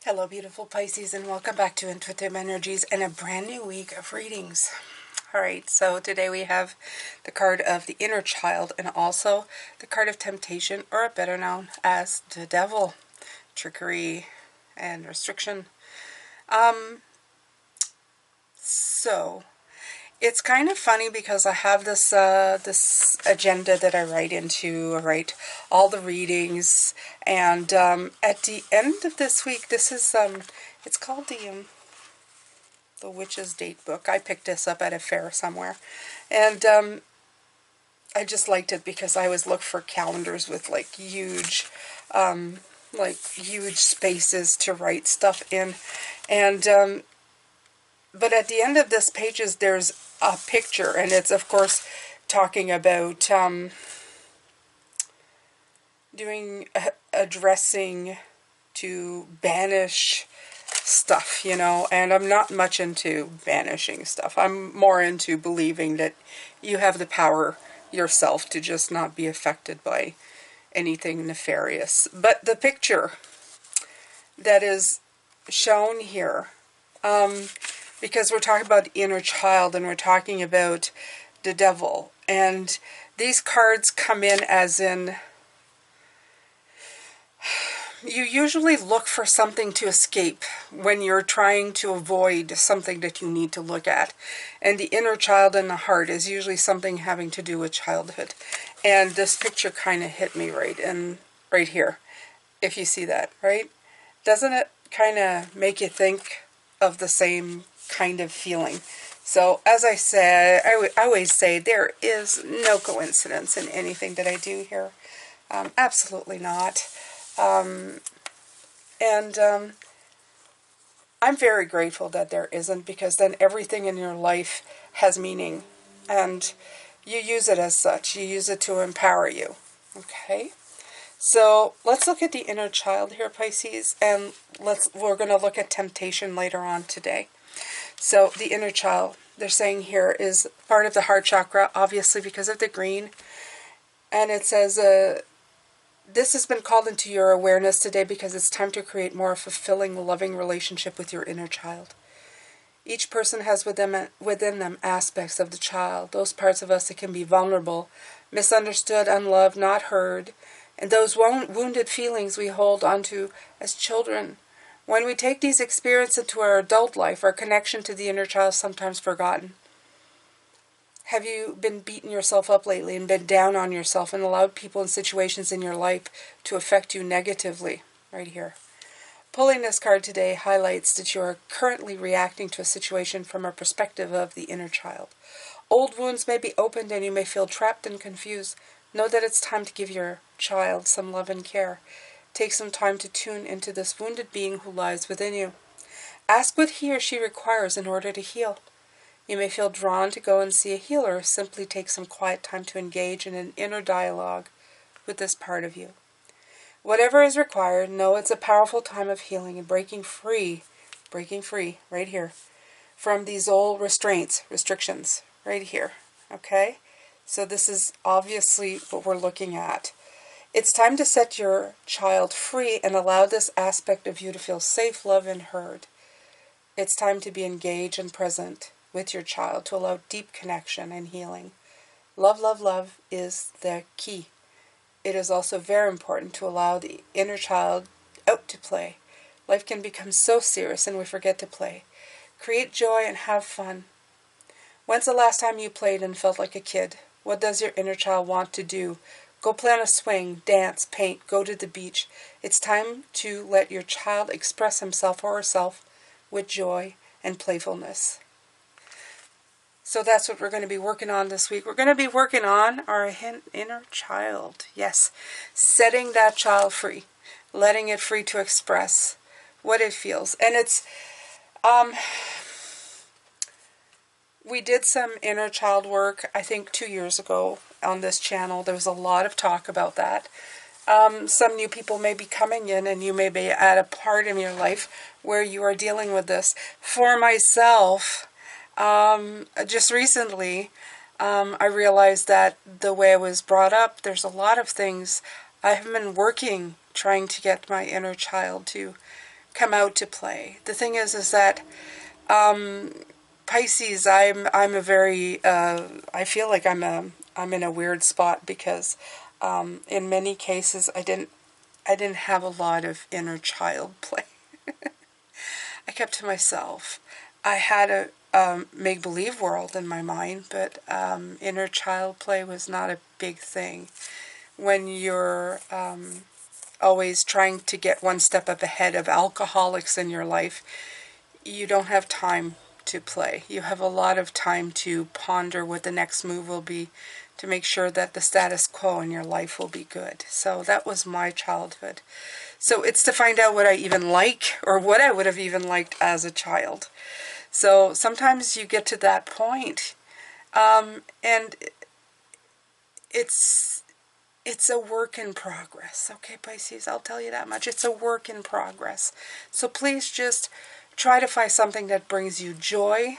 Hello beautiful Pisces, and welcome back to Intuitive Energies and a brand new week of readings. Alright, so today we have the card of the inner child and also the card of temptation, or better known as the devil, trickery and restriction. So it's kind of funny because I have this this agenda that I write into. I write all the readings, and at the end of this week, this is it's called the Witch's Date Book. I picked this up at a fair somewhere, and I just liked it because I always look for calendars with like huge spaces to write stuff in, and but at the end of this pages, there's a picture, and it's, of course, talking about addressing to banish stuff, you know, and I'm not much into banishing stuff. I'm more into believing that you have the power yourself to just not be affected by anything nefarious. But the picture that is shown here, because we're talking about the inner child and we're talking about the devil. And these cards come in as in, you usually look for something to escape when you're trying to avoid something that you need to look at. And the inner child and the heart is usually something having to do with childhood. And this picture kind of hit me right here, if you see that, right? Doesn't it kind of make you think of the same kind of feeling? So as I said, I always say there is no coincidence in anything that I do here. Absolutely not. I'm very grateful that there isn't, because then everything in your life has meaning, and you use it as such. You use it to empower you. Okay? So let's look at the inner child here, Pisces, and we're going to look at temptation later on today. So the inner child, they're saying here, is part of the heart chakra, obviously because of the green. And it says, this has been called into your awareness today because it's time to create more fulfilling, loving relationship with your inner child. Each person has within them aspects of the child, those parts of us that can be vulnerable, misunderstood, unloved, not heard, and those wounded feelings we hold onto as children. When we take these experiences into our adult life, our connection to the inner child is sometimes forgotten. Have you been beating yourself up lately and been down on yourself and allowed people and situations in your life to affect you negatively? Right here. Pulling this card today highlights that you are currently reacting to a situation from a perspective of the inner child. Old wounds may be opened and you may feel trapped and confused. Know that it's time to give your child some love and care. Take some time to tune into this wounded being who lies within you. Ask what he or she requires in order to heal. You may feel drawn to go and see a healer, or simply take some quiet time to engage in an inner dialogue with this part of you. Whatever is required, know it's a powerful time of healing and breaking free, right here, from these old restrictions, right here, okay? So this is obviously what we're looking at. It's time to set your child free and allow this aspect of you to feel safe, loved, and heard. It's time to be engaged and present with your child to allow deep connection and healing. Love, love, love is the key. It is also very important to allow the inner child out to play. Life can become so serious and we forget to play. Create joy and have fun. When's the last time you played and felt like a kid? What does your inner child want to do? Go play on a swing, dance, paint, go to the beach. It's time to let your child express himself or herself with joy and playfulness. So that's what we're going to be working on this week. We're going to be working on our inner child. Yes, setting that child free, letting it free to express what it feels. And it's, we did some inner child work, I think 2 years ago on this channel. There was a lot of talk about that. Some new people may be coming in, and you may be at a part in your life where you are dealing with this. For myself, just recently, I realized that the way I was brought up, there's a lot of things I have been working, trying to get my inner child to come out to play. The thing is that Pisces, I'm a very I feel like I'm in a weird spot because in many cases I didn't have a lot of inner child play. I kept to myself. I had a make-believe world in my mind, but inner child play was not a big thing. When you're always trying to get one step up ahead of alcoholics in your life, you don't have time to play. You have a lot of time to ponder what the next move will be to make sure that the status quo in your life will be good. So that was my childhood. So it's to find out what I even like, or what I would have even liked as a child. So sometimes you get to that point, and it's a work in progress. Okay, Pisces, I'll tell you that much. It's a work in progress. So please just try to find something that brings you joy.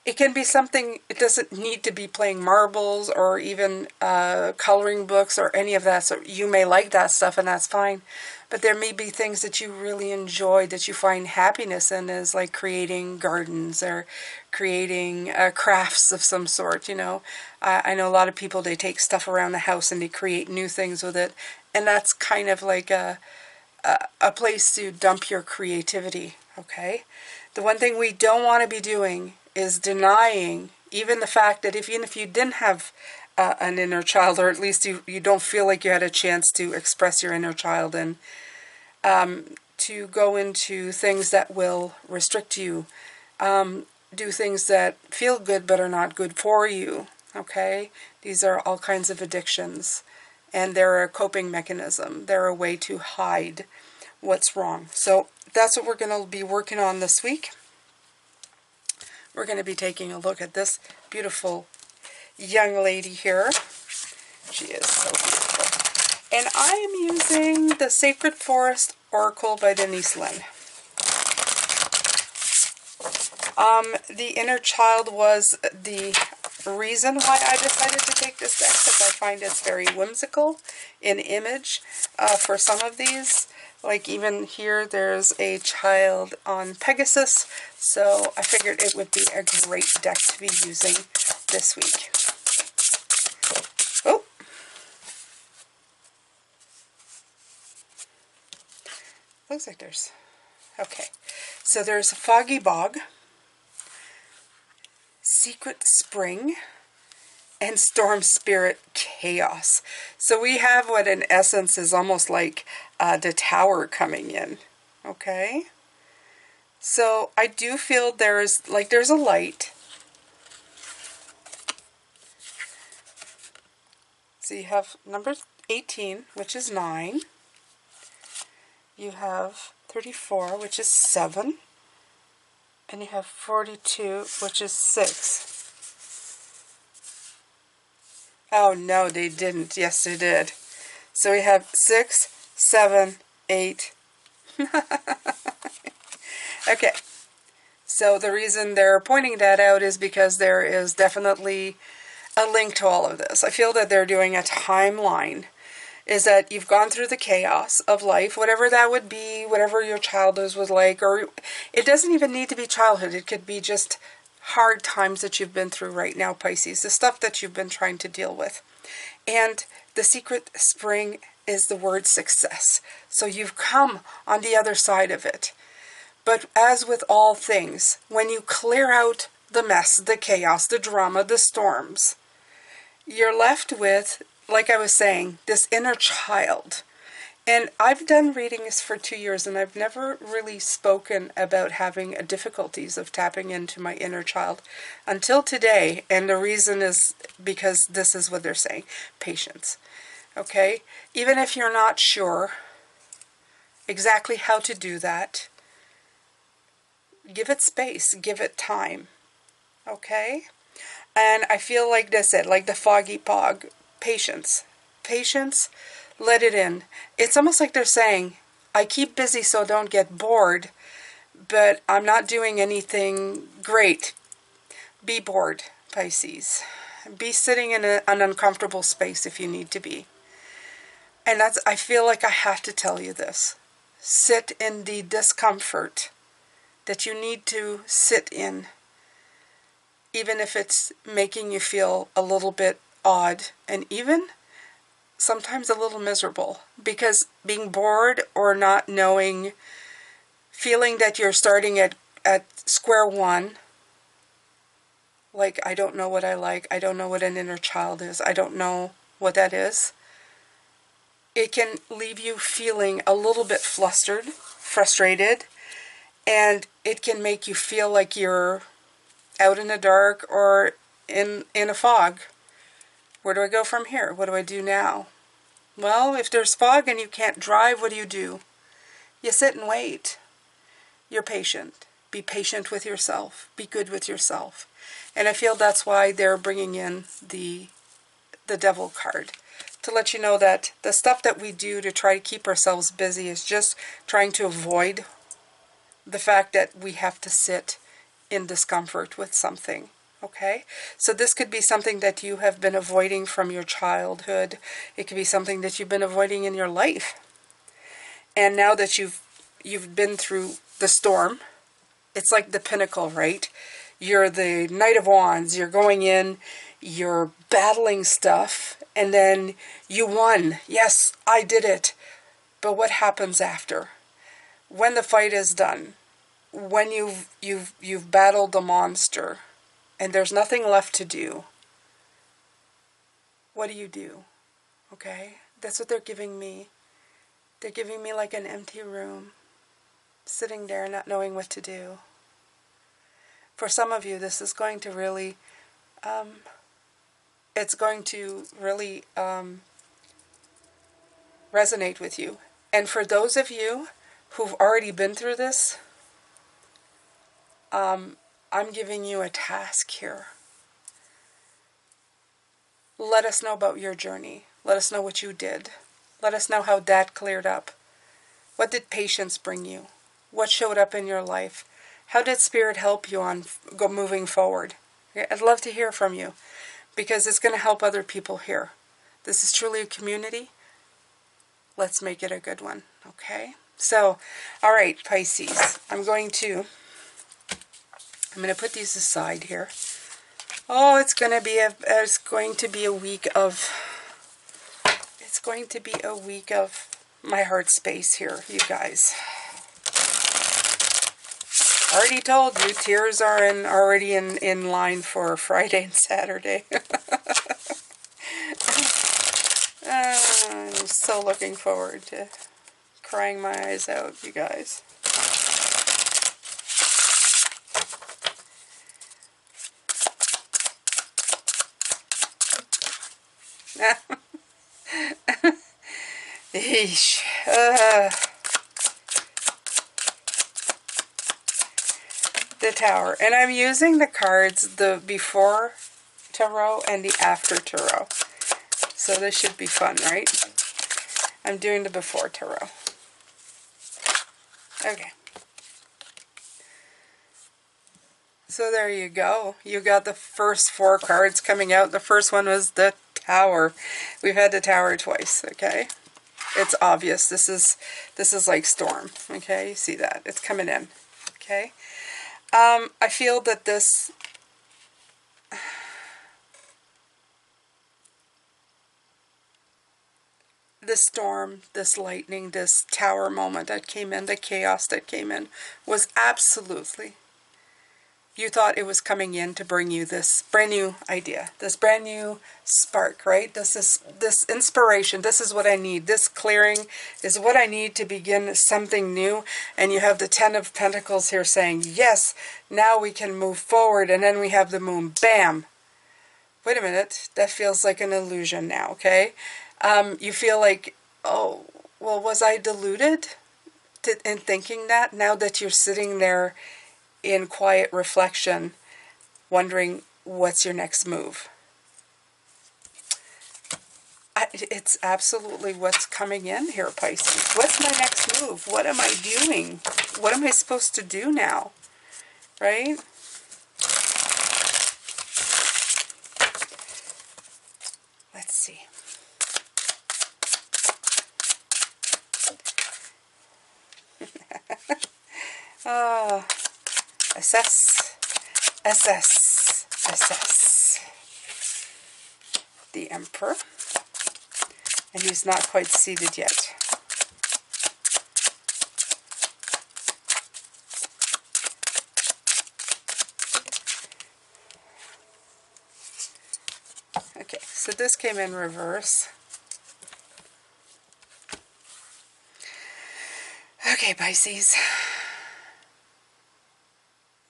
It can be something, it doesn't need to be playing marbles or even coloring books or any of that. So you may like that stuff and that's fine. But there may be things that you really enjoy, that you find happiness in, is like creating gardens or creating crafts of some sort, you know. I know a lot of people, they take stuff around the house and they create new things with it. And that's kind of like a place to dump your creativity, okay? The one thing we don't want to be doing is denying even the fact that even if you didn't have an inner child, or at least you don't feel like you had a chance to express your inner child, and to go into things that will restrict you, do things that feel good but are not good for you, okay? These are all kinds of addictions, and they're a coping mechanism. They're a way to hide what's wrong. So that's what we're going to be working on this week. We're going to be taking a look at this beautiful young lady here. She is so beautiful. And I am using the Sacred Forest Oracle by Denise Lynn. The inner child was the reason why I decided to take this deck, because I find it's very whimsical in image for some of these. Like even here, there's a child on Pegasus, so I figured it would be a great deck to be using this week. Oh! Looks like there's... Okay, so there's a Foggy Bog, Secret Spring, and Storm Spirit Chaos. So we have what in essence is almost like the Tower coming in. Okay? So I do feel there's a light. So you have number 18, which is 9. You have 34, which is 7. And you have 42, which is 6. Oh, no, they didn't. Yes, they did. So we have 6, 7, 8. Okay. So the reason they're pointing that out is because there is definitely a link to all of this. I feel that they're doing a timeline. Is that you've gone through the chaos of life, whatever that would be, whatever your childhood was like, or it doesn't even need to be childhood. It could be just hard times that you've been through right now, Pisces, the stuff that you've been trying to deal with. And the Secret Spring is the word success. So you've come on the other side of it. But as with all things, when you clear out the mess, the chaos, the drama, the storms, you're left with, like I was saying, this inner child. And I've done readings for 2 years, and I've never really spoken about having difficulties of tapping into my inner child until today. And the reason is because this is what they're saying. Patience. Okay? Even if you're not sure exactly how to do that, give it space. Give it time. Okay? And I feel like that's it. Like the Foggy Bog. Patience. Patience. Let it in. It's almost like they're saying, I keep busy so don't get bored, but I'm not doing anything great. Be bored, Pisces. Be sitting in an uncomfortable space if you need to be. And I feel like I have to tell you this. sit in the discomfort that you need to sit in, even if it's making you feel a little bit odd and even sometimes a little miserable, because being bored or not knowing, feeling that you're starting at square one, like, I don't know what I like, I don't know what an inner child is, I don't know what that is, it can leave you feeling a little bit flustered, frustrated, and it can make you feel like you're out in the dark or in a fog. Where do I go from here? What do I do now? Well, if there's fog and you can't drive, what do? You sit and wait. You're patient. Be patient with yourself. Be good with yourself. And I feel that's why they're bringing in the Devil card, to let you know that the stuff that we do to try to keep ourselves busy is just trying to avoid the fact that we have to sit in discomfort with something. Okay? So this could be something that you have been avoiding from your childhood. It could be something that you've been avoiding in your life. And now that you've been through the storm, it's like the pinnacle, right? You're the Knight of Wands. You're going in, you're battling stuff, and then you won. Yes, I did it. But what happens after? When the fight is done, when you've battled the monster, and there's nothing left to do, what do? Okay? That's what they're giving me. They're giving me like an empty room, sitting there not knowing what to do. For some of you, this is going to really, it's going to really resonate with you. And for those of you who've already been through this, I'm giving you a task here. Let us know about your journey. Let us know what you did. Let us know how that cleared up. What did patience bring you? What showed up in your life? How did Spirit help you on moving forward? I'd love to hear from you, because it's going to help other people here. This is truly a community. Let's make it a good one, okay? So, all right, Pisces. I'm going to put these aside here. Oh, it's going to be a week of my heart space here, you guys. Already told you, tears are already in line for Friday and Saturday. I'm so looking forward to crying my eyes out, you guys. Eesh. The Tower. And I'm using the cards, the before tarot and the after tarot. So this should be fun, right? I'm doing the before tarot. Okay. So there you go. You got the first 4 cards coming out. The first one was the Tower. We've had the Tower twice, okay? It's obvious. This is like storm, okay? You see that? It's coming in, okay? I feel that this storm, this lightning, this Tower moment that came in, the chaos that came in, was absolutely, you thought it was coming in to bring you this brand new idea, this brand new spark, right? This inspiration. This is what I need. This clearing is what I need to begin something new. And you have the 10 of Pentacles here saying, yes, now we can move forward. And then we have the moon. Bam. Wait a minute. That feels like an illusion now, okay? You feel like, oh, well, was I deluded in thinking that? Now that you're sitting there in quiet reflection, wondering what's your next move. It's absolutely what's coming in here, Pisces. What's my next move? What am I doing? What am I supposed to do now? Right? Let's see. Assess, assess, assess. The Emperor. And he's not quite seated yet. Okay, so this came in reverse. Okay, Pisces.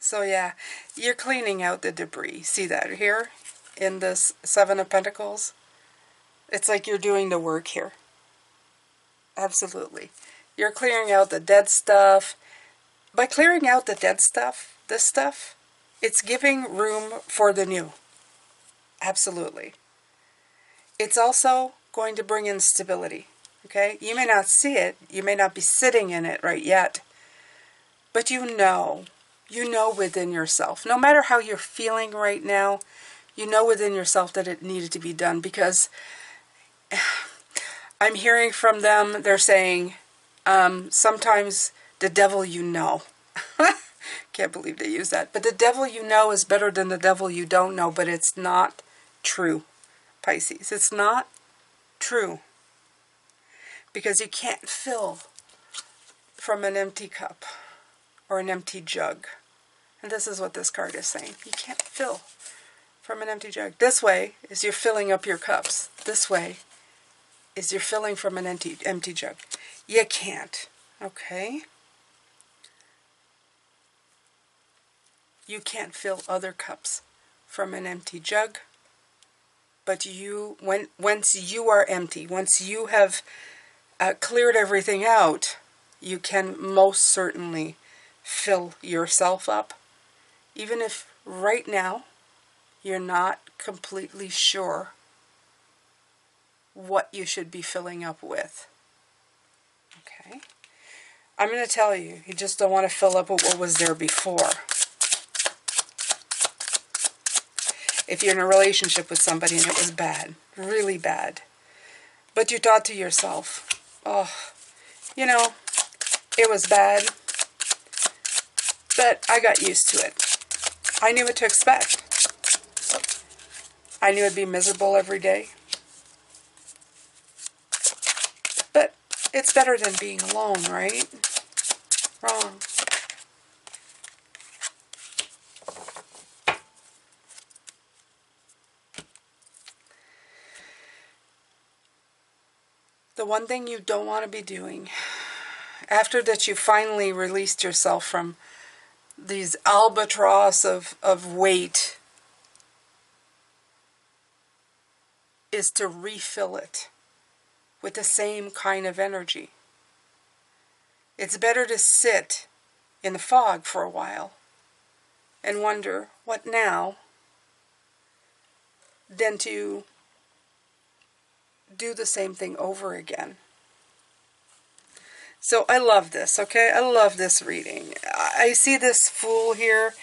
So yeah, you're cleaning out the debris. See that here in this Seven of Pentacles? It's like you're doing the work here. Absolutely. You're clearing out the dead stuff. By clearing out the dead stuff, this stuff, it's giving room for the new. Absolutely. It's also going to bring in stability. Okay? You may not see it. You may not be sitting in it right yet. But you know within yourself, no matter how you're feeling right now, you know within yourself that it needed to be done, because I'm hearing from them, they're saying, sometimes the devil you know. Can't believe they use that. But the devil you know is better than the devil you don't know, but it's not true, Pisces. It's not true. Because you can't fill from an empty cup or an empty jug. And this is what this card is saying. You can't fill from an empty jug. This way is you're filling up your cups. This way is you're filling from an empty jug. You can't. Okay? You can't fill other cups from an empty jug. But once you are empty, once you have cleared everything out, you can most certainly fill yourself up. Even if right now you're not completely sure what you should be filling up with. Okay? I'm going to tell you, you just don't want to fill up with what was there before. If you're in a relationship with somebody and it was bad, really bad, but you thought to yourself, oh, you know, it was bad, but I got used to it. I knew what to expect. I knew I'd be miserable every day. But it's better than being alone, right? Wrong. The one thing you don't want to be doing, after that you finally released yourself from these albatross of weight, is to refill it with the same kind of energy. It's better to sit in the fog for a while and wonder, what now, than to do the same thing over again. So I love this, okay? I love this reading. I see this Fool here,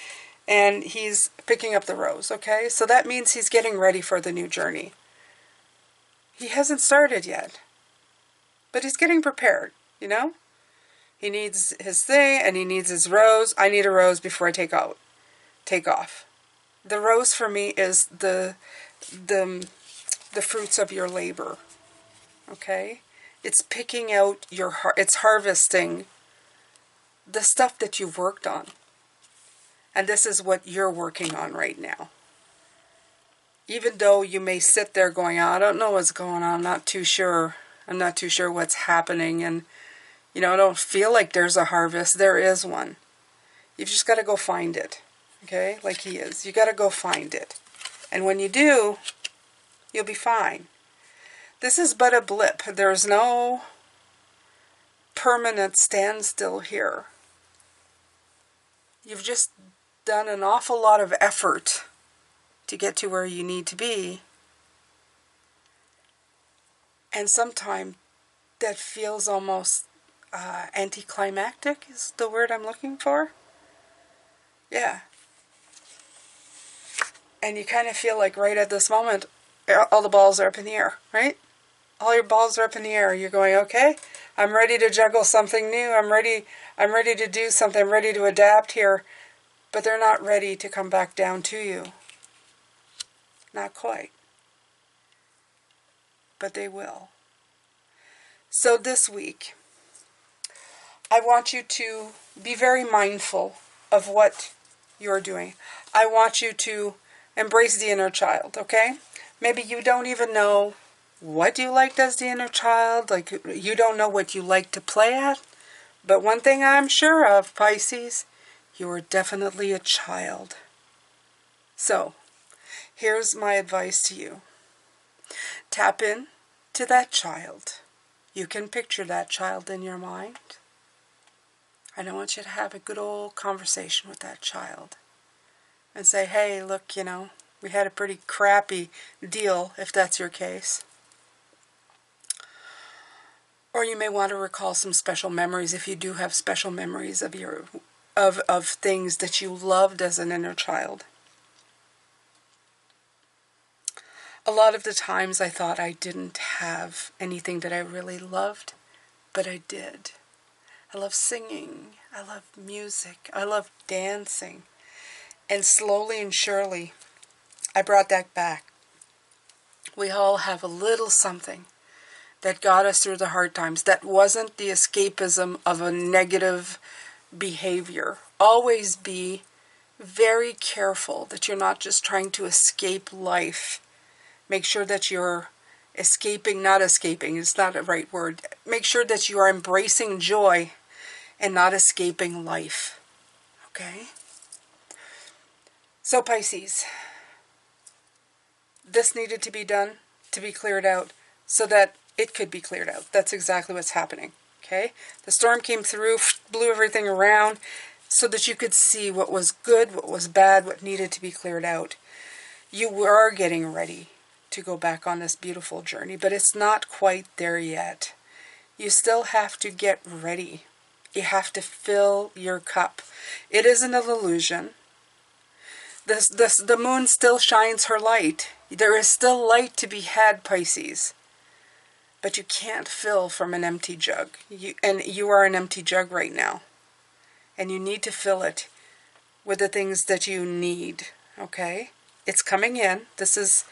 and he's picking up the rose, okay? So that means he's getting ready for the new journey. He hasn't started yet, but he's getting prepared, you know? He needs his thing, and he needs his rose. I need a rose before I take off. The rose for me is the fruits of your labor, okay? It's picking out it's harvesting the stuff that you've worked on. And this is what you're working on right now. Even though you may sit there going, oh, I don't know what's going on, I'm not too sure what's happening, and I don't feel like there's a harvest. There is one. You've just got to go find it. Okay? Like he is. You got to go find it. And when you do, you'll be fine. This is but a blip. There's no permanent standstill here. You've just done an awful lot of effort to get to where you need to be. And sometimes that feels almost anticlimactic is the word I'm looking for. Yeah. And you kind of feel like right at this moment, all the balls are up in the air, right? All your balls are up in the air. You're going, okay, I'm ready to juggle something new. I'm ready I'm ready to do something. I'm ready to adapt here. But they're not ready to come back down to you. Not quite. But they will. So this week, I want you to be very mindful of what you're doing. I want you to embrace the inner child, okay? Maybe you don't even know what you liked as the inner child. Like, you don't know what you like to play at. But one thing I'm sure of, Pisces, you are definitely a child. So, here's my advice to you. Tap in to that child. You can picture that child in your mind. And I want you to have a good old conversation with that child. And say, hey, look, we had a pretty crappy deal, if that's your case. Or you may want to recall some special memories, if you do have special memories of things that you loved as an inner child. A lot of the times I thought I didn't have anything that I really loved, but I did. I love singing. I love music. I love dancing. And slowly and surely, I brought that back. We all have a little something that got us through the hard times. That wasn't the escapism of a negative behavior. Always be very careful that you're not just trying to escape life. Make sure that you're not escaping, it's not a right word. Make sure that you are embracing joy and not escaping life. Okay? So Pisces, this needed to be done, to be cleared out, so that it could be cleared out. That's exactly what's happening. Okay? The storm came through, blew everything around, so that you could see what was good, what was bad, what needed to be cleared out. You were getting ready to go back on this beautiful journey, but it's not quite there yet. You still have to get ready. You have to fill your cup. It isn't an illusion. The moon still shines her light. There is still light to be had, Pisces. But you can't fill from an empty jug. You are an empty jug right now. And you need to fill it with the things that you need. Okay? It's coming in. This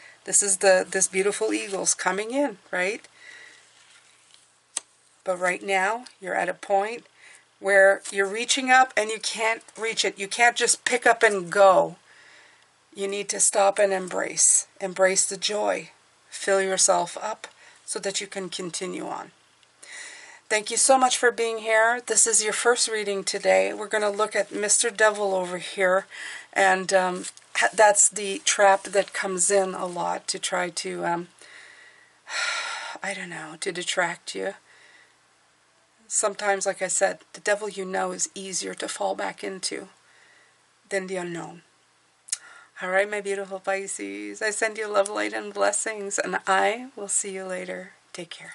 beautiful eagle's coming in, right? But right now, you're at a point where you're reaching up and you can't reach it. You can't just pick up and go. You need to stop and embrace. Embrace the joy. Fill yourself up so that you can continue on. Thank you so much for being here. This is your first reading today. We're going to look at Mr. Devil over here. And that's the trap that comes in a lot to try to, to detract you. Sometimes, like I said, the devil is easier to fall back into than the unknown. All right, my beautiful Pisces, I send you love, light, and blessings, and I will see you later. Take care.